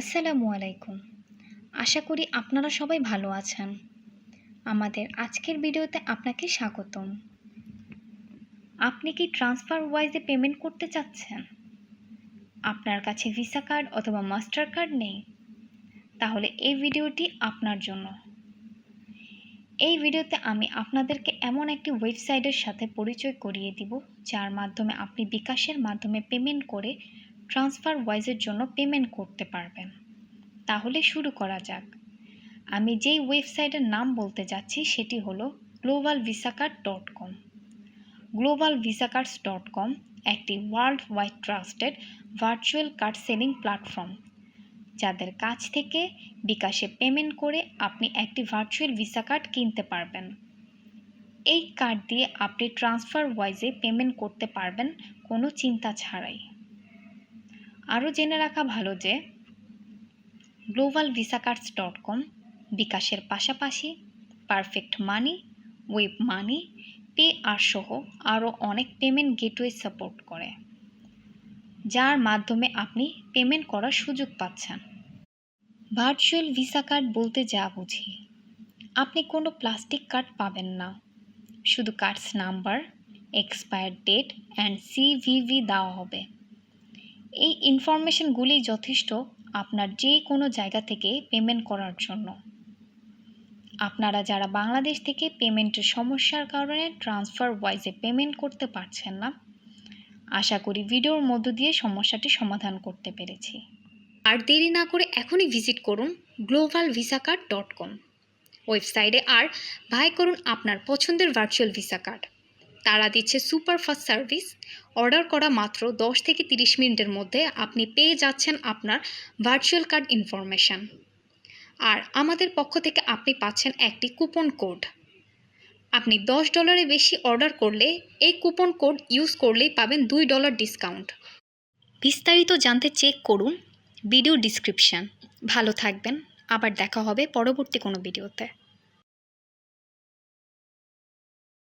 আসসালামু আলাইকুম। আশা করি আপনারা সবাই ভালো আছেন। আমাদের আজকের ভিডিওতে আপনাকে স্বাগতম। আপনি কি ট্রান্সফার ওয়াইজে পেমেন্ট করতে চাচ্ছেন? আপনার কাছে ভিসা কার্ড অথবা মাস্টার কার্ড নেই? তাহলে এই ভিডিওটি আপনার জন্য। এই ভিডিওতে আমি আপনাদেরকে এমন একটি ওয়েবসাইটের সাথে পরিচয় করিয়ে দিব যার মাধ্যমে আপনি বিকাশের মাধ্যমে পেমেন্ট করে ট্রান্সফার ওয়াইজের জন্য পেমেন্ট করতে পারবেন। তাহলে শুরু করা যাক। আমি যেই ওয়েবসাইটের নাম বলতে যাচ্ছি সেটি হলো globalvisacard.com। globalvisacards.com একটি world wide trusted virtual card selling platform, যাদের কাছ থেকে বিকাশে পেমেন্ট করে আপনি একটি ভার্চুয়াল ভিসা কার্ড কিনতে পারবেন। এই কার্ড দিয়ে আপনি ট্রান্সফার ওয়াইজে পেমেন্ট করতে পারবেন কোনো চিন্তা ছাড়াই। আরও জেনে রাখা ভালো যে globalvisacards.com বিকাশের পাশাপাশি পারফেক্ট মানি, ওয়েব মানি, পে আর সহ আরও অনেক পেমেন্ট গেটওয়ে সাপোর্ট করে, যার মাধ্যমে আপনি পেমেন্ট করার সুযোগ পাচ্ছেন। ভার্চুয়াল ভিসা কার্ড বলতে যা বুঝি, আপনি কোনো প্লাস্টিক কার্ড পাবেন না। শুধু cards number, expire date and CVV দেওয়া হবে। এই ইনফরমেশনগুলি যথেষ্ট আপনার যে কোনো জায়গা থেকে পেমেন্ট করার জন্য। আপনারা যারা বাংলাদেশ থেকে পেমেন্টের সমস্যার কারণে ট্রান্সফার ওয়াইজে পেমেন্ট করতে পারছেন না, আশা করি ভিডিওর মধ্য দিয়ে সমস্যাটি সমাধান করতে পেরেছি। আর দেরি না করে এখনই ভিজিট করুন globalvisacard.com ওয়েবসাইটে আর বাই করুন আপনার পছন্দের ভার্চুয়াল ভিসা কার্ড। তারা দিচ্ছে সুপার ফাস্ট সার্ভিস। অর্ডার করা মাত্র 10 থেকে 30 মিনিটের মধ্যে আপনি পেয়ে যাচ্ছেন আপনার ভার্চুয়াল কার্ড ইনফরমেশন। আর আমাদের পক্ষ থেকে আপনি পাচ্ছেন একটি কুপন কোড। আপনি $10 বেশি অর্ডার করলে এই কুপন কোড ইউজ করলেই পাবেন $2 ডিসকাউন্ট। বিস্তারিত জানতে চেক করুন ভিডিও ডিসক্রিপশন। ভালো থাকবেন, আবার দেখা হবে পরবর্তী কোনো ভিডিওতে।